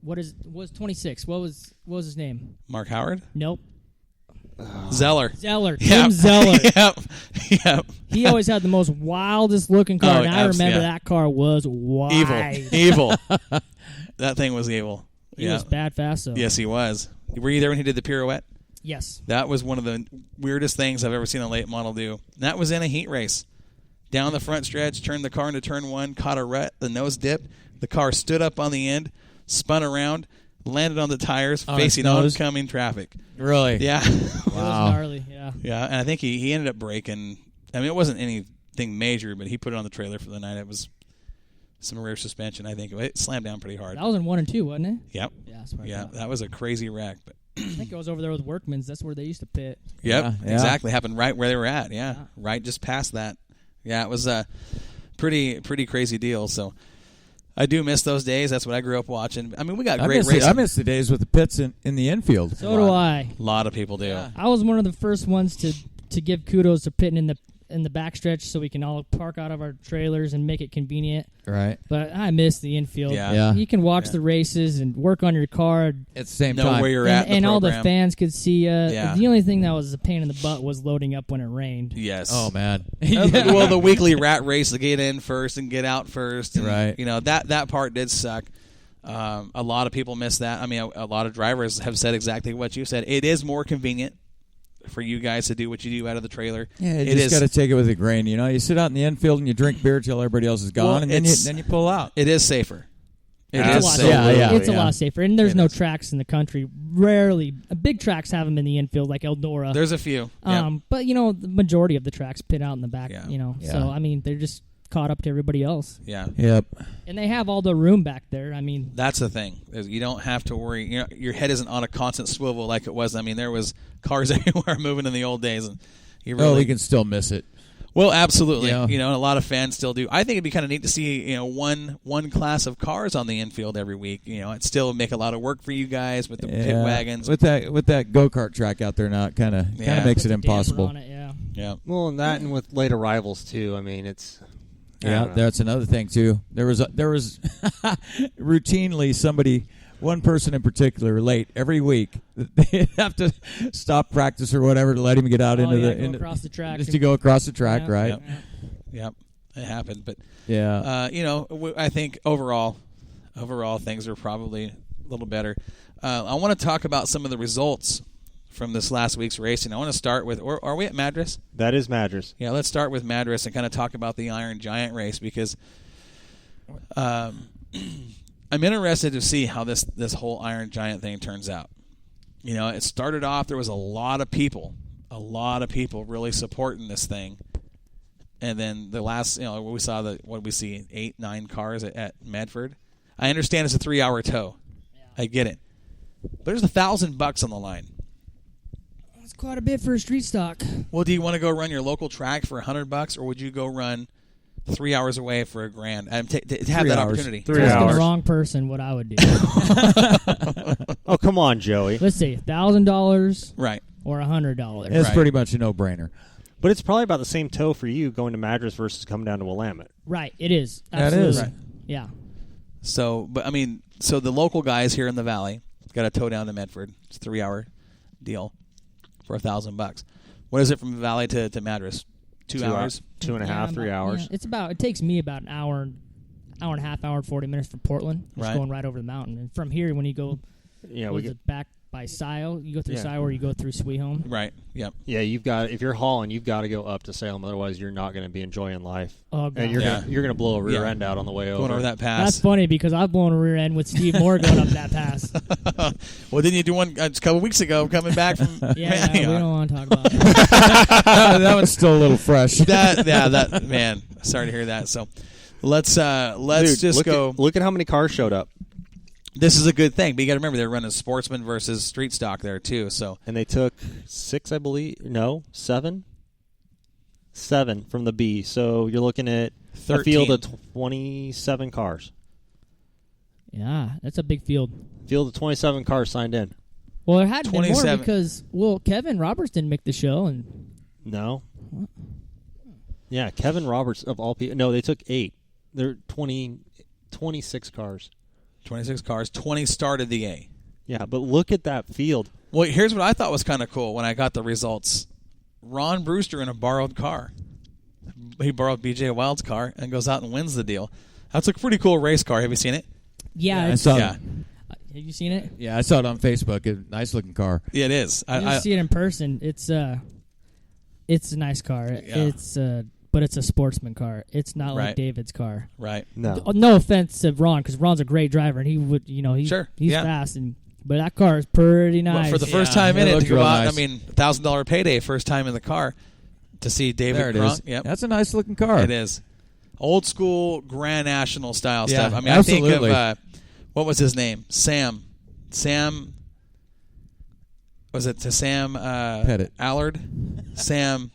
was 26? What was his name? Mark Howard? Nope. Zeller. Tim Zeller. Yep. He always had the most wildest looking car, and I remember yeah. that car was wild. Evil. That thing was evil. He was bad fast, though. Yes, he was. Were you there when he did the pirouette? Yes. That was one of the weirdest things I've ever seen a late model do. That was in a heat race. Down the front stretch, turned the car into turn one, caught a rut, the nose dipped. The car stood up on the end, spun around, landed on the tires, facing oncoming traffic. Really? Yeah. Wow. It was gnarly, yeah. Yeah, and I think he ended up breaking. I mean, it wasn't anything major, but he put it on the trailer for the night. It was some rear suspension, I think. It slammed down pretty hard. That was in 1 and 2, wasn't it? Yep. Yeah, that's what I thought. That was a crazy wreck. But I think it was over there with Workman's. That's where they used to pit. Yep, exactly. Happened right where they were at. Yeah, right just past that. Yeah, it was a pretty crazy deal. So I do miss those days. That's what I grew up watching. I mean, we got great racing. I miss the days with the pits in the infield. So do I. A lot of people do. Yeah. I was one of the first ones to give kudos to pitting in the backstretch so we can all park out of our trailers and make it convenient. Right. But I miss the infield. Yeah. You can watch the races and work on your car at the same know time. where you're at in the and all the program. fans could see you. Yeah. The only thing that was a pain in the butt was loading up when it rained. Yes. Oh, man. Well, the weekly rat race to get in first and get out first. And, right. You know, that part did suck. A lot of people miss that. I mean, a lot of drivers have said exactly what you said. It is more convenient for you guys to do what you do out of the trailer. Yeah, you just got to take it with a grain. You know, you sit out in the infield and you drink beer till everybody else is gone, and then you pull out. It is safer. It's a lot safer. And there's no tracks in the country. Rarely. Big tracks have them in the infield, like Eldora. There's a few. But, you know, the majority of the tracks pit out in the back, you know. Yeah. So, I mean, they're just caught up to everybody else. Yeah. Yep. And they have all the room back there. I mean, that's the thing. You don't have to worry. You know, your head isn't on a constant swivel like it was. I mean, there was cars everywhere moving in the old days, and we can still miss it. Well, absolutely. Yeah. You know, and a lot of fans still do. I think it'd be kind of neat to see, you know, one class of cars on the infield every week. You know, it'd still make a lot of work for you guys with the pit wagons. With that go-kart track out there now, it kind of makes it impossible. On it, yeah. Well, and that, and with late arrivals too. I mean, it's. Yeah, that's another thing too. There was routinely one person in particular late every week. They have to stop practice or whatever to let him get out into across the track, just to go across the track, right? Yep, it happened. But yeah, you know, I think overall things are probably a little better. I want to talk about some of the results from this last week's racing. I want to start with, are we at Madras? That is Madras. Yeah, let's start with Madras and kind of talk about the Iron Giant race, because I'm interested to see how this whole Iron Giant thing turns out. You know, it started off, there was a lot of people really supporting this thing. And then the last, you know, we saw what did we see, 8, 9 cars at Medford. I understand it's a 3-hour tow. Yeah. I get it. But there's $1,000 on the line. That's quite a bit for a street stock. Well, do you want to go run your local track for $100, or would you go run 3 hours away for $1,000? To have that opportunity. 3 hours. Asking the wrong person what I would do. Oh, come on, Joey. Let's see, $1,000, right, or $100. It's pretty much a no-brainer. But it's probably about the same tow for you going to Madras versus coming down to Willamette. Right, it is. Absolutely. That is. Right. Yeah. So, but I mean, so the local guys here in the valley got to tow down to Medford. It's a 3-hour deal for $1,000. What is it from the valley to Madras? 2 hours? 2.5, 3 hours. Yeah, it takes me about an hour and a half, hour and 40 minutes from Portland. Just going right over the mountain. And from here, when you go back by Sile, you go through Sile, or you go through Sweet Home. Right. Yep. Yeah, if you're hauling, you've got to go up to Salem. Otherwise, you're not going to be enjoying life. Oh, God. And you're going to blow a rear end out on the way over. Going over that pass. That's funny, because I've blown a rear end with Steve Moore going up that pass. Well, didn't you do one a couple weeks ago coming back from... we don't want to talk about it. That one's still a little fresh. That man, sorry to hear that. So let's go. Look at how many cars showed up. This is a good thing, but you got to remember they're running sportsman versus street stock there too. So, and they took 6, I believe. No, 7. 7 from the B. So you're looking at 13. A field of 27 cars. Yeah, that's a big field. Field of 27 cars signed in. Well, there had to be more because Kevin Roberts didn't make the show, and no. What? Yeah, Kevin Roberts of all people. No, they took 8. They're 26 cars. 26 cars. 20 started the A. Yeah, but look at that field. Well, here's what I thought was kind of cool when I got the results. Ron Brewster in a borrowed car. He borrowed B.J. Wild's car and goes out and wins the deal. That's a pretty cool race car. Have you seen it? Yeah, I saw it. have you seen it? Yeah, I saw it on Facebook. A nice looking car. Yeah, it is. I see it in person. It's a nice car. Yeah. But it's a sportsman car. It's not Right. like David's car. Right. No. No offense to Ron, because Ron's a great driver, and he would, he's fast, but that car is pretty nice. But for the first time in it it, to looked go real out, nice. I mean, $1,000 payday, first time in the car, to see David There it Cronk. is. Yep. That's a nice looking car. It is. Old school Grand National style Yeah, stuff. I mean, absolutely. I think of, what was his name? Sam, was it to Sam Pettit. Allard? Sam,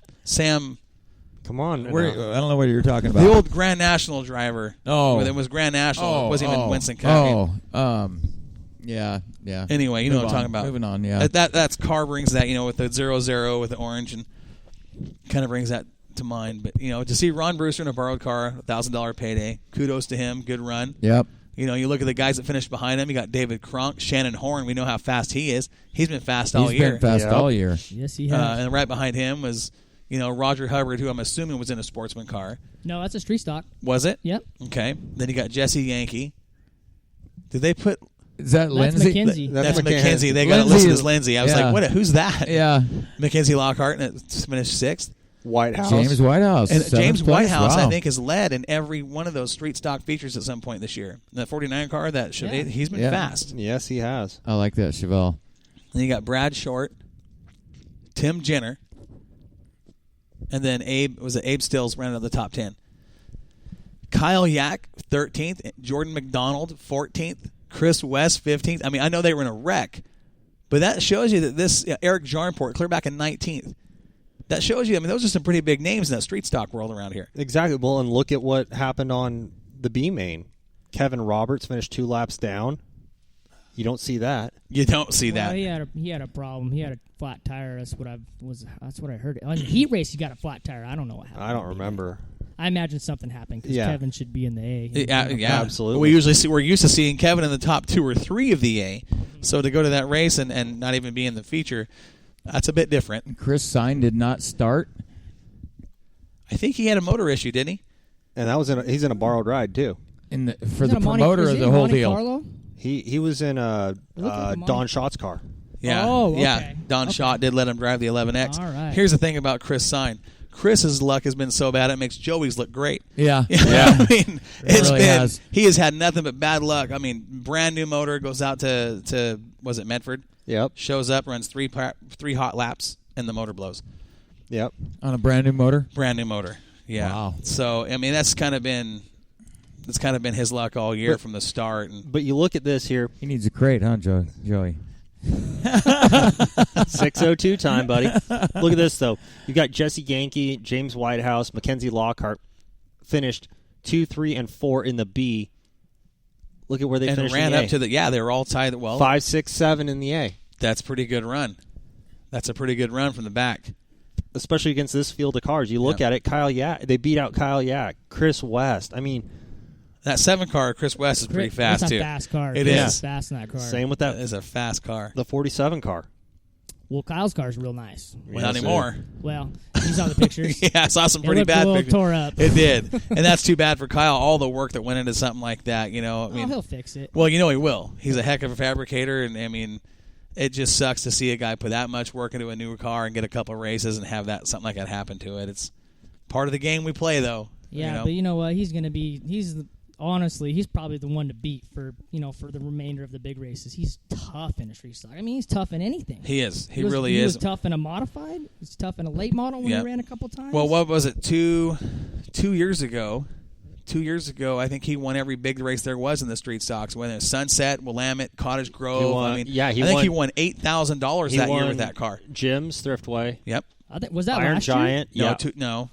Come on. I don't know what you're talking about. the old Grand National driver. Oh. It was Grand National. It wasn't even Winston Oh, County. yeah. Anyway, you know Move what I'm on. talking about. Moving on, yeah. That's car brings that, with the 0-0 with the orange, and kind of brings that to mind. But, to see Ron Brewster in a borrowed car, $1,000 payday, kudos to him, good run. Yep. You look at the guys that finished behind him. You got David Cronk, Shannon Horn. We know how fast he is. He's been fast all year. He's been fast all year. Yes, he has. And right behind him was, Roger Hubbard, who I'm assuming was in a sportsman car. No, that's a street stock. Was it? Yep. Okay. Then you got Jesse Yankee. Did they put... Is that That's Lindsay? McKenzie. That's McKenzie. They got it Lindsay listed is- as Lindsay. I was yeah. like, who's that? Yeah. Mackenzie Lockhart, and it finished 6th. Whitehouse. James Whitehouse. And seventh James place. Whitehouse, Wow. I think, has led in every one of those street stock features at some point this year. That 49 car, he's been Yeah. fast. Yes, he has. I like that, Chevelle. Then you got Brad Short, Tim Jenner, and then Abe Stills running out the top 10. Kyle Yack, 13th. Jordan McDonald, 14th. Chris West, 15th. I mean, I know they were in a wreck, but that shows you that this Eric Jarnport, clear back in 19th. That shows you, those are some pretty big names in that street stock world around here. Exactly. Well, and look at what happened on the B main. Kevin Roberts finished 2 laps down. You don't see that. You don't see Well, that. he had a problem. He had a flat tire. That's what I heard. On the heat race, he got a flat tire. I don't know what happened. I don't remember. I imagine something happened because Yeah. Kevin should be in the A. Yeah, Absolutely. We're used to seeing Kevin in the top 2 or 3 of the A. So to go to that race and not even be in the feature, that's a bit different. Chris Sine did not start. I think he had a motor issue, didn't he? And that was he's in a borrowed ride too. For the promoter of the whole deal. Carlo? He was in a Don Schott's car. Yeah. Oh, okay. Yeah. Don Schott did let him drive the 11X. All right. Here's the thing about Chris Sine. Chris's luck has been so bad it makes Joey's look great. Yeah. I mean, really has. He has had nothing but bad luck. I mean, brand new motor, goes out to was it Medford? Yep. Shows up, runs three hot laps, and the motor blows. Yep. On a brand new motor. Brand new motor. Yeah. Wow. So that's kind of been his luck all year from the start. And But you look at this here, He needs a crate, huh, Joey? 6:02 time, buddy. Look at this though. You've got Jesse Yankee, James Whitehouse, Mackenzie Lockhart finished 2, 3, and 4 in the B. Look at where they and finished. ran in the up to they were all tied. Well, 5, 6, 7 in the A. That's a pretty good run. That's a pretty good run from the back. Especially against this field of cars. You look at it, Kyle Yack. They beat out Kyle Yack, Chris West. I mean, that 7 car, Chris West, is pretty fast That's too. a fast car. It Chris is. fast in that car. same with That that is a fast car. the 47 car. Well, Kyle's car's real nice. Well, not anymore. Well, you saw the pictures. Yeah, I saw some It pretty looked bad a little pictures. tore up. It did, and that's too bad for Kyle. All the work that went into something like that, He'll fix it. Well, he will. He's a heck of a fabricator, and it just sucks to see a guy put that much work into a new car and get a couple of races and have something like that happen to it. It's part of the game we play, though. Yeah, but you know what? He's going to be. Honestly, he's probably the one to beat for the remainder of the big races. He's tough in a street stock. I mean, he's tough in anything. He is. He was really is. tough in a modified. He's tough in a late model when he ran a couple times. Well, what was it? 2 years ago? 2 years ago, I think he won every big race there was in the street stocks. Whether it's Sunset, Willamette, Cottage Grove. He think he won $8,000 that year with that car. Jim's Thriftway. Yep. Was that Iron last Giant. year? Yeah. No.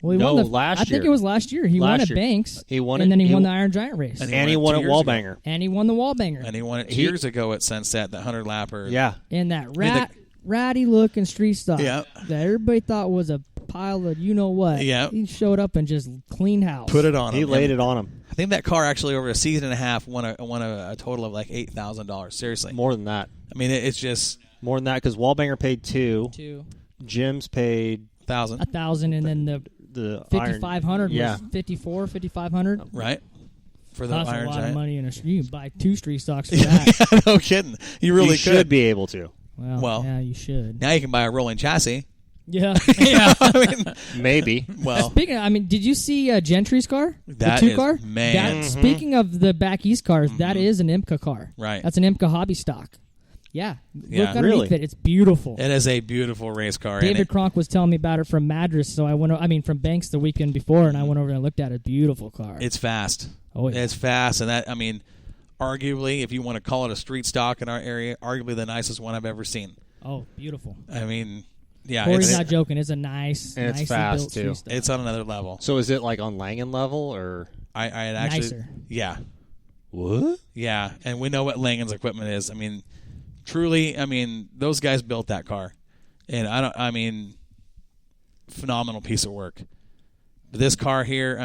Well, he No, won last I think year. it was last year. He won Last at year. Banks. He won and it- then he he won won- the Iron Giant race. And he won 2 at years ago. Wallbanger. And he won the Wallbanger. And he won it 2 years ago at Sunset, the 100-lapper. Yeah. And that ratty looking street stock Yeah. that everybody thought was a pile of what. Yeah. He showed up and just cleaned house. Put it on him. He laid it on him. I think that car actually over a season and a half won a total of like $8,000. Seriously. More than that. I mean, it's just more than that because Wallbanger paid $2. Jim's paid $1,000, and then the 5,500 was 5,500. Right. For the That's Iron a lot Giant. of money in you can buy 2 street stocks for that. No kidding. You really should be able to. Well, yeah, you should. Now you can buy a rolling chassis. Yeah. I mean, maybe. Well, speaking of, did you see Gentry's car? That the 2 is, car? man. Speaking of the back east cars, that is an IMCA car. Right. That's an IMCA hobby stock. Yeah. Look underneath really? it. It's beautiful. It is a beautiful race car. David Kronk was telling me about it from Madras, so I went. From Banks the weekend before, and I went over and looked at it. Beautiful car. It's fast. Oh, yeah. It's fast, and that arguably, if you want to call it a street stock in our area, arguably the nicest one I've ever seen. Oh, beautiful. I mean, yeah, Corey's not joking. It's a nice, and it's nicely fast built too. street stock. It's on another level. So is it like on Langen level or? I had actually, nicer. Yeah, What? yeah, and we know what Langen's equipment is. I mean, truly, those guys built that car, and phenomenal piece of work. But this car here,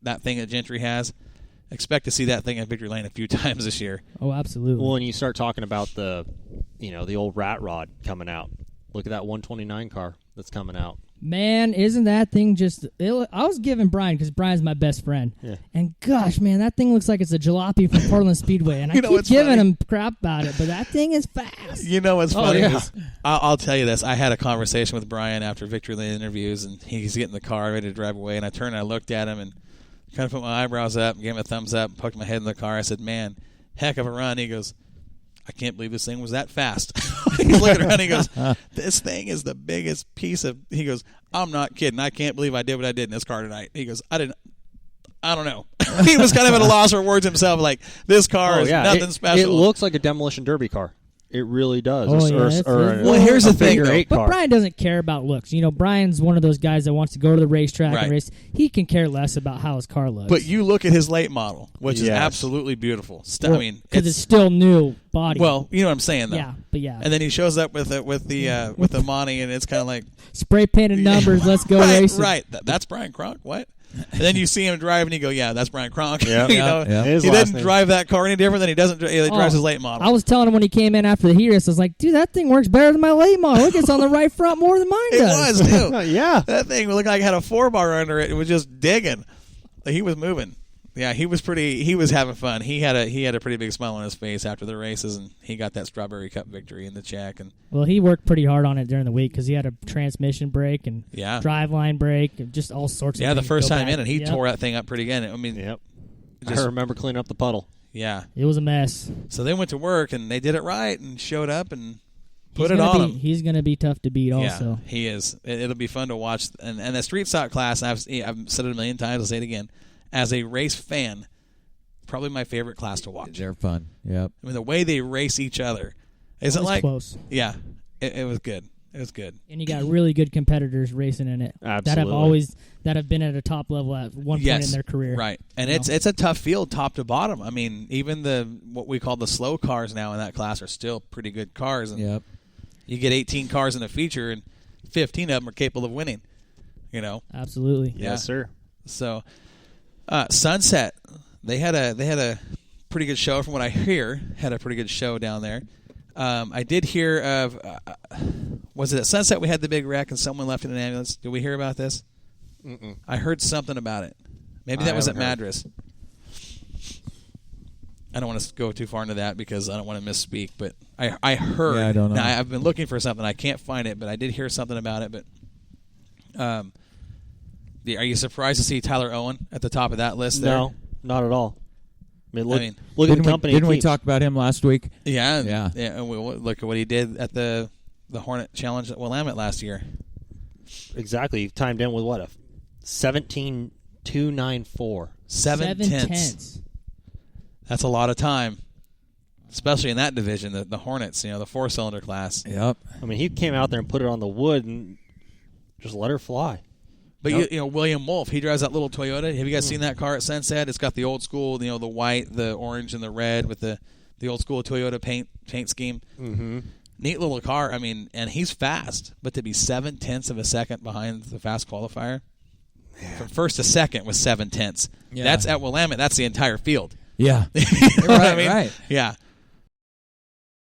that thing that Gentry has, expect to see that thing at Victory Lane a few times this year. Oh, absolutely. Well, when you start talking about the old rat rod coming out, look at that 129 car that's coming out. Man, isn't that thing just... I was giving Brian, because Brian's my best friend. Yeah. And gosh, man, that thing looks like it's a jalopy from Portland Speedway. And I keep giving him crap about it, but that thing is fast. You know what's funny? yeah. Is, I'll tell you this. I had a conversation with Brian after Victory Lane interviews, and he's getting in the car ready to drive away. And I turned and I looked at him and kind of put my eyebrows up, gave him a thumbs up, poked my head in the car. I said, man, heck of a run. He goes, I can't believe this thing was that fast. He's looking around. He goes, this thing is the biggest piece of... He goes, I'm not kidding. I can't believe I did what I did in this car tonight. He goes, I don't know. He was kind of at a loss for words himself. Like, this car is nothing special. It looks like a demolition derby car. It really does. Well, here's the thing, though. But Brian doesn't care about looks. Brian's one of those guys that wants to go to the racetrack and race. He can care less about how his car looks. But you look at his late model, which is absolutely beautiful. Because it's still new body. Well, you know what I'm saying, though. Yeah, but yeah. And then he shows up with the Monty, and it's kind of like spray painted numbers. Let's go racing. Right. That's Brian Kronk. What? And then you see him drive, and you go, "Yeah, that's Brian Kronk." Yeah, He doesn't drive that car any different than he drives his late model. I was telling him when he came in after the heat race, I was like, "Dude, that thing works better than my late model. It gets on the right front more than mine does." It was too. Yeah, that thing looked like it had a 4-bar under it. It was just digging. He was moving. Yeah, he was having fun. He had a pretty big smile on his face after the races, and he got that Strawberry Cup victory in the check. And well, he worked pretty hard on it during the week because he had a transmission break and driveline break and just all sorts of things. Yeah, the first time in, and he tore that thing up pretty good. I remember cleaning up the puddle. Yeah. It was a mess. So they went to work, and they did it right and showed up and put it on him. He's going to be tough to beat also. Yeah, he is. It'll be fun to watch. And the street stock class, I've said it a million times, I'll say it again, as a race fan, probably my favorite class to watch. They're fun. Yep. The way they race each other. Isn't like close. Yeah. It was good. It was good. And you got really good competitors racing in it. Absolutely. That have been at a top level at one point in their career. Right. And it's a tough field top to bottom. Even what we call the slow cars now in that class are still pretty good cars. And you get 18 cars in a feature, and 15 of them are capable of winning. Absolutely. Yes, sir. So, Sunset, they had a pretty good show. From what I hear, had a pretty good show down there. I did hear of, was it at Sunset we had the big wreck and someone left in an ambulance? Did we hear about this? Mm-mm. I heard something about it. Maybe that was at Madras. I don't want to go too far into that because I don't want to misspeak, but I heard. Yeah, I don't know. Now, I've been looking for something. I can't find it, but I did hear something about it. But are you surprised to see Tyler Owen at the top of that list there? No, not at all. Look at didn't the company. Didn't we talk about him last week? Yeah. And look at what he did at the Hornet Challenge at Willamette last year. Exactly. He timed in with what, a 17.294. 7 tenths. That's a lot of time, especially in that division, the Hornets, the 4-cylinder class. Yep. He came out there and put it on the wood and just let her fly. But William Wolf, he drives that little Toyota. Have you guys seen that car at Sunset? It's got the old school, the white, the orange, and the red with the old school Toyota paint scheme. Mm-hmm. neat little car. I mean, and he's fast, but to be 0.7 of a second behind the fast qualifier, from first to second was 0.7. Yeah. That's at Willamette. That's the entire field. Yeah. You know what I mean? Right. Yeah.